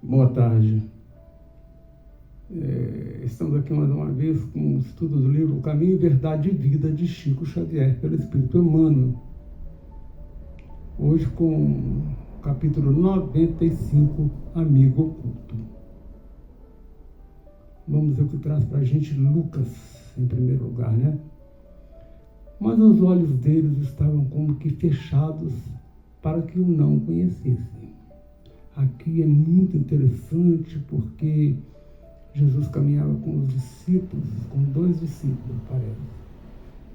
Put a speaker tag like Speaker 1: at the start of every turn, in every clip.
Speaker 1: Boa tarde. Estamos aqui mais uma vez com o estudo do livro Caminho, Verdade e Vida de Chico Xavier, pelo Espírito Emmanuel. Hoje com o capítulo 95, Amigo Oculto. Vamos ver o que traz para a gente Lucas, em primeiro lugar, né? Mas os olhos deles estavam como que fechados para que o não conhecessem. Aqui é muito interessante porque Jesus caminhava com os discípulos, com 2 discípulos, parece.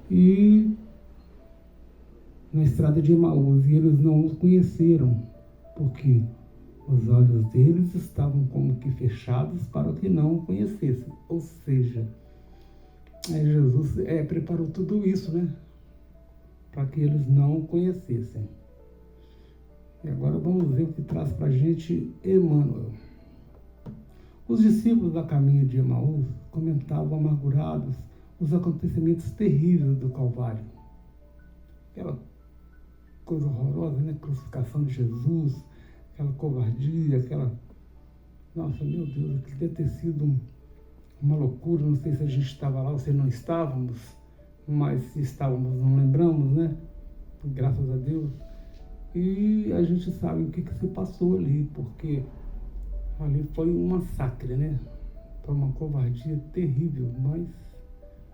Speaker 1: E na estrada de Emaús, e eles não os conheceram, porque os olhos deles estavam como que fechados para que não o conhecessem. Ou seja, Jesus preparou tudo isso, né? Para que eles não o conhecessem. E agora vamos ver o que traz para a gente Emmanuel. Os discípulos a caminho de Emaús comentavam amargurados os acontecimentos terríveis do Calvário. Aquela coisa horrorosa, né? Crucificação de Jesus, aquela covardia, aquela... Nossa, meu Deus, aquilo deve ter sido uma loucura. Não sei se a gente estava lá ou se não estávamos, mas se estávamos, não lembramos, né? Graças a Deus. E a gente sabe o que se passou ali, porque ali foi um massacre, né? Foi uma covardia terrível, mas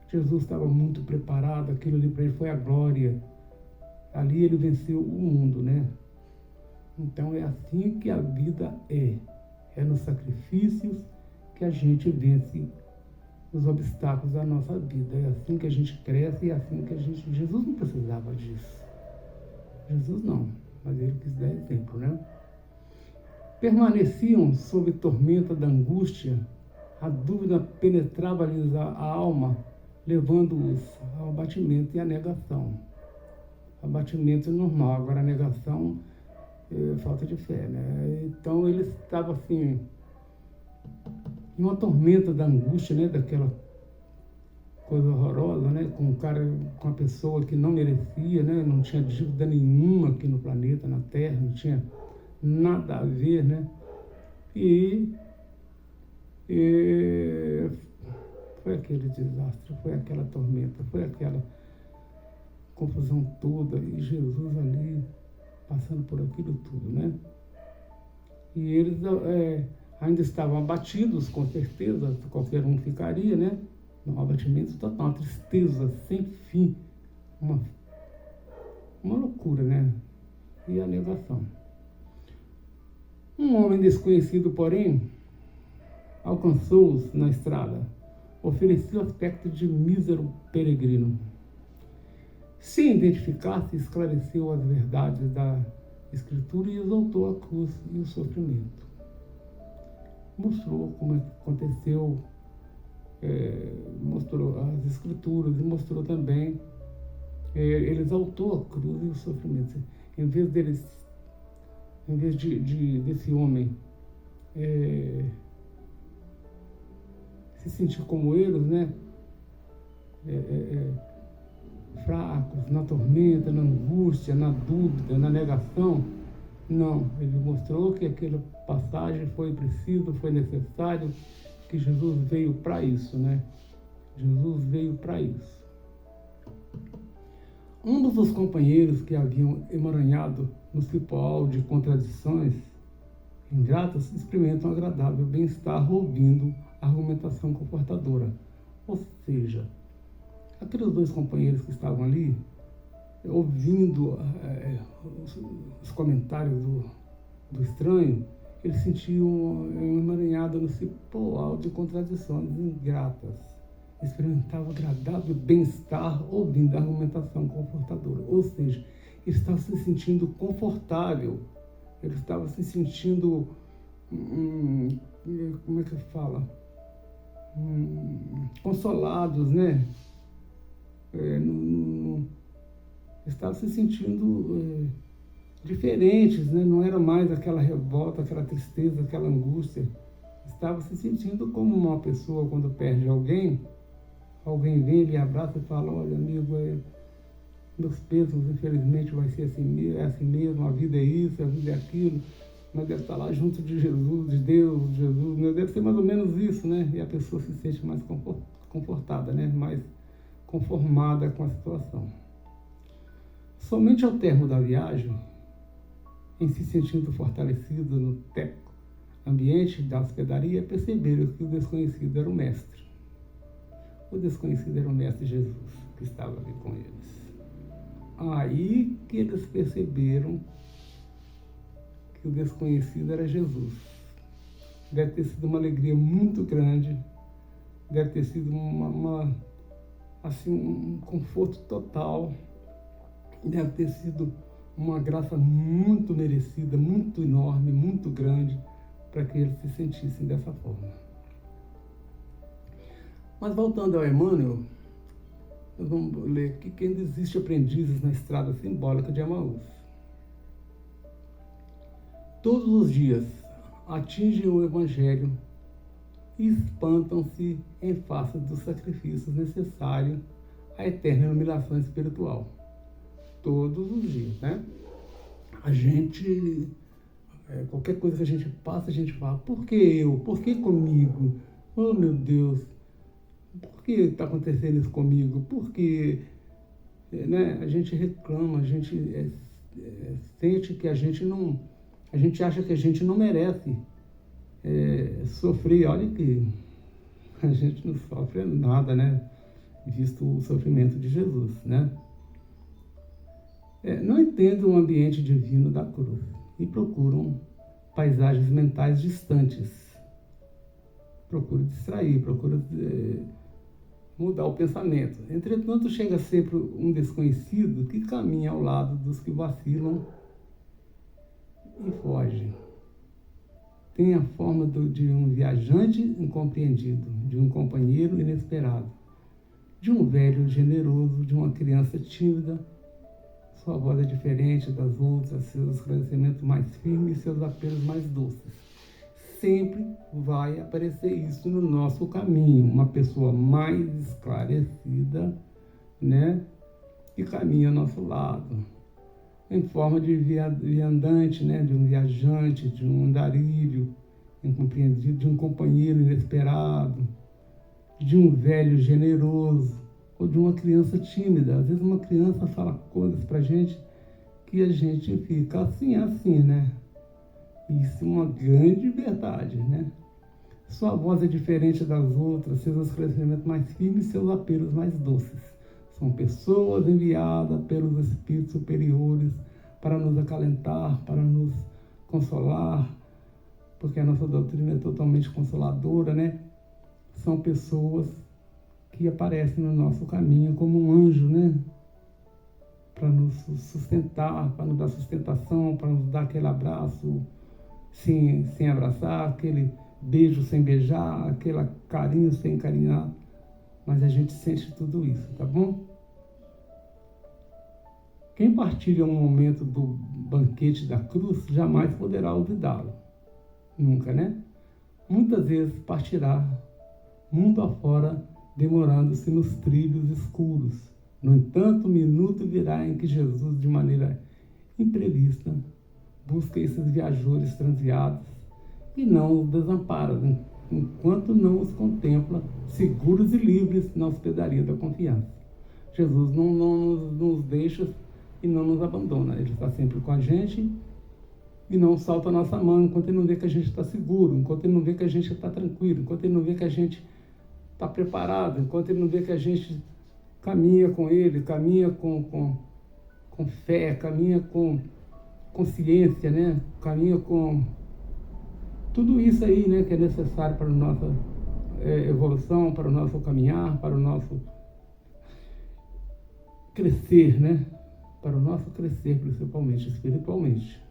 Speaker 1: Jesus estava muito preparado, aquilo ali para ele foi a glória. Ali ele venceu o mundo, né? Então é assim que a vida é. É nos sacrifícios que a gente vence os obstáculos da nossa vida. É assim que a gente cresce e é assim que a gente... Jesus não precisava disso. Jesus não, mas ele quis dar exemplo, né? Permaneciam sob tormenta da angústia, a dúvida penetrava-lhes a alma, levando-os ao abatimento e à negação. Abatimento normal, agora a negação é falta de fé, né? Então eles estavam assim, em uma tormenta da angústia, né? Daquela coisa horrorosa, né? Com um cara, com uma pessoa que não merecia, né? Não tinha dívida nenhuma aqui no planeta, na Terra, não tinha nada a ver, né? E foi aquele desastre, foi aquela tormenta, foi aquela confusão toda, e Jesus ali passando por aquilo tudo, né? E eles ainda estavam abatidos, com certeza, qualquer um ficaria, né? Um abatimento total, uma tristeza sem fim, uma loucura, né? E a negação. Um homem desconhecido, porém, alcançou-os na estrada, ofereceu aspecto de mísero peregrino. Se identificasse, esclareceu as verdades da Escritura e exaltou a cruz e o sofrimento. Mostrou como aconteceu, mostrou as Escrituras e mostrou também, ele exaltou a cruz e o sofrimento. Em vez desse homem se sentir como eles, né? Fracos, na tormenta, na angústia, na dúvida, na negação. Não, ele mostrou que aquela passagem foi preciso, foi necessário, que Jesus veio para isso, né? Jesus veio para isso. Ambos os companheiros que haviam emaranhado no cipoal de contradições ingratas experimentam um agradável bem-estar ouvindo a argumentação confortadora. Ou seja, aqueles 2 companheiros que estavam ali, ouvindo os comentários do estranho, eles sentiam um emaranhado no cipoal de contradições ingratas. Experimentavam agradável bem-estar ouvindo a argumentação confortadora. Ou seja, eles estavam se sentindo confortável, eles estavam se sentindo, como é que fala? Consolados, né? Estavam se sentindo diferentes, né? Não era mais aquela revolta, aquela tristeza, aquela angústia. Estavam se sentindo como uma pessoa quando perde alguém vem, lhe abraça e fala: olha, amigo, meus pesos, infelizmente, vai ser assim, é assim mesmo, a vida é isso, a vida é aquilo. mas deve estar lá junto de Jesus, de Deus, de Jesus, né? Deve ser mais ou menos isso, né? E a pessoa se sente mais confortada, né? Mais conformada com a situação. Somente ao término da viagem, em se sentindo fortalecido no ambiente da hospedaria, perceberam que o desconhecido era o mestre. O desconhecido era o mestre Jesus, que estava ali com eles. Aí que eles perceberam que o desconhecido era Jesus. Deve ter sido uma alegria muito grande, deve ter sido um conforto total, deve ter sido uma graça muito merecida, muito enorme, muito grande, para que eles se sentissem dessa forma. Mas voltando ao Emmanuel, nós vamos ler aqui que ainda existe aprendizes na estrada simbólica de Emaús. Todos os dias atingem o Evangelho e espantam-se em face dos sacrifícios necessários à eterna iluminação espiritual. Todos os dias, né? A gente, qualquer coisa que a gente passa, a gente fala, por que eu? Por que comigo? Oh, meu Deus, por que está acontecendo isso comigo? Por que, né? A gente reclama, a gente sente que a gente acha que a gente não merece sofrer. Olha que a gente não sofre nada, né? Visto o sofrimento de Jesus, né? Não entendem o ambiente divino da cruz e procuram paisagens mentais distantes. Procuram distrair, procuram mudar o pensamento. Entretanto, chega sempre um desconhecido que caminha ao lado dos que vacilam e foge. Tem a forma de um viajante incompreendido, de um companheiro inesperado, de um velho generoso, de uma criança tímida. Sua voz é diferente das outras, seus esclarecimentos mais firmes e seus apelos mais doces. Sempre vai aparecer isso no nosso caminho, uma pessoa mais esclarecida, né, que caminha ao nosso lado, em forma de viandante, né, de um viajante, de um andarilho incompreendido, de um companheiro inesperado, de um velho generoso, ou de uma criança tímida. Às vezes uma criança fala coisas pra gente que a gente fica assim, né? Isso é uma grande verdade, né? Sua voz é diferente das outras, seus esclarecimentos mais firmes e seus apelos mais doces. São pessoas enviadas pelos espíritos superiores para nos acalentar, para nos consolar, porque a nossa doutrina é totalmente consoladora, né? São pessoas que aparecem no nosso caminho como um anjo, né? Para nos sustentar, para nos dar sustentação, para nos dar aquele abraço sem abraçar, aquele beijo sem beijar, aquele carinho sem carinhar. Mas a gente sente tudo isso, tá bom? Quem partilha um momento do banquete da cruz jamais poderá olvidá-lo. Nunca, né? Muitas vezes partirá mundo afora, demorando-se nos trilhos escuros. No entanto, o minuto virá em que Jesus, de maneira imprevista, busca esses viajores transviados e não os desampara, enquanto não os contempla seguros e livres na hospedaria da confiança. Jesus não nos deixa e não nos abandona. Ele está sempre com a gente e não solta a nossa mão enquanto ele não vê que a gente está seguro, enquanto ele não vê que a gente está tranquilo, enquanto ele não vê que a gente está preparado, enquanto ele não vê que a gente caminha com ele, caminha com fé, caminha com consciência, né? Caminha com tudo isso aí, né, que é necessário para a nossa evolução, para o nosso caminhar, para o nosso crescer, né? Para o nosso crescer, principalmente espiritualmente.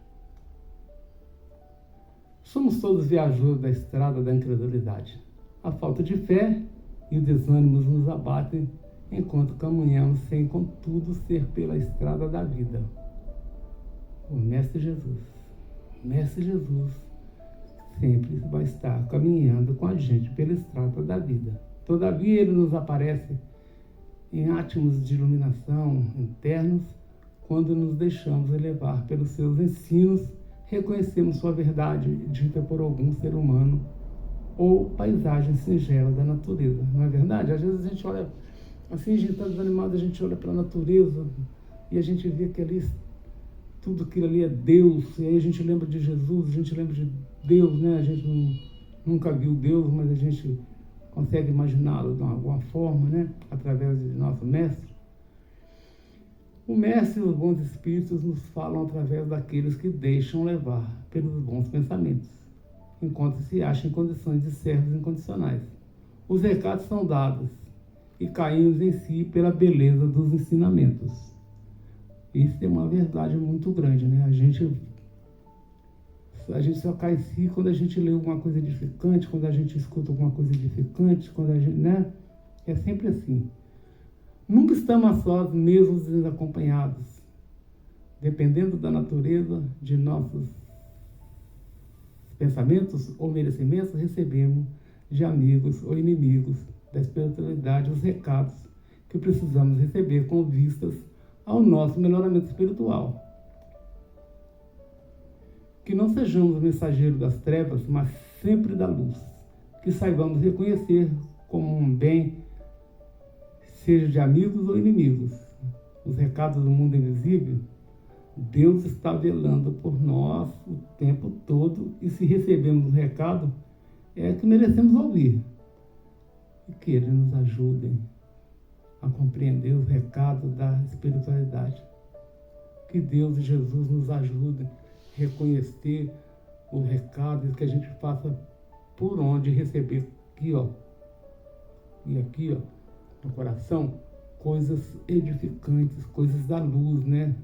Speaker 1: Somos todos viajores da estrada da incredulidade. A falta de fé e o desânimo nos abatem enquanto caminhamos sem, contudo, ser pela estrada da vida. O Mestre Jesus sempre vai estar caminhando com a gente pela estrada da vida. Todavia, ele nos aparece em átomos de iluminação internos quando nos deixamos elevar pelos seus ensinos reconhecemos sua verdade dita por algum ser humano ou paisagem singela da natureza. Não é verdade? Às vezes a gente olha, assim, a gente está desanimado, a gente olha para a natureza e a gente vê que ali, tudo aquilo ali é Deus, e aí a gente lembra de Jesus, a gente lembra de Deus, né? A gente nunca viu Deus, mas a gente consegue imaginá-lo de alguma forma, né? Através de nosso mestre. O mestre e os bons espíritos nos falam através daqueles que deixam levar pelos bons pensamentos, enquanto se acham em condições de servos incondicionais. Os recados são dados e caímos em si pela beleza dos ensinamentos. Isso é uma verdade muito grande, né? A gente só cai em si quando a gente lê alguma coisa edificante, quando a gente escuta alguma coisa edificante, quando a gente, né? É sempre assim. Nunca estamos a sós, mesmo desacompanhados. Dependendo da natureza de nossos pensamentos ou merecimentos, recebemos de amigos ou inimigos da espiritualidade os recados que precisamos receber com vistas ao nosso melhoramento espiritual. Que não sejamos mensageiros das trevas, mas sempre da luz. Que saibamos reconhecer como um bem, seja de amigos ou inimigos, os recados do mundo invisível. Deus está velando por nós o tempo todo, e se recebemos o recado, é que merecemos ouvir. E que Ele nos ajude a compreender os recados da espiritualidade. Que Deus e Jesus nos ajudem a reconhecer os recados, que a gente faça por onde receber aqui, ó, e aqui, ó, no coração, coisas edificantes, coisas da luz, né?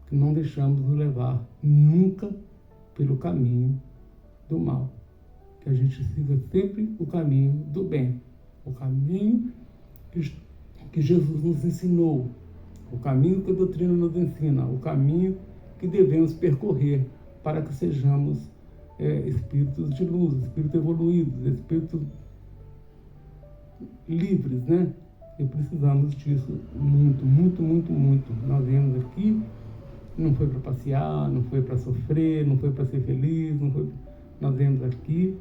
Speaker 1: Que não deixamos nos levar nunca pelo caminho do mal. Que a gente siga sempre o caminho do bem, o caminho que Jesus nos ensinou, o caminho que a doutrina nos ensina, o caminho que devemos percorrer para que sejamos espíritos de luz, espíritos evoluídos, espíritos livres, né? E precisamos disso muito, muito, muito, muito. Nós viemos aqui, não foi para passear, não foi para sofrer, não foi para ser feliz, não foi... Nós viemos aqui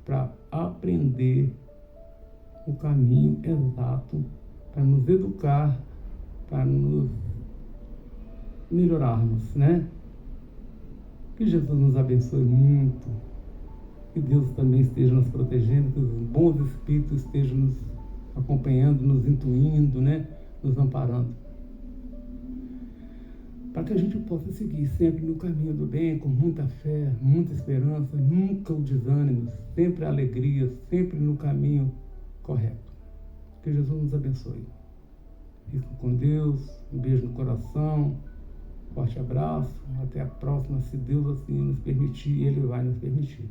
Speaker 1: para aprender o caminho exato, para nos educar, para nos melhorarmos, né? Que Jesus nos abençoe muito, que Deus também esteja nos protegendo, que os bons espíritos estejam nos acompanhando, nos intuindo, né? Nos amparando. Para que a gente possa seguir sempre no caminho do bem, com muita fé, muita esperança, nunca o desânimo, sempre a alegria, sempre no caminho correto. Que Jesus nos abençoe. Fico com Deus, um beijo no coração, forte abraço, até a próxima, se Deus assim nos permitir, Ele vai nos permitir.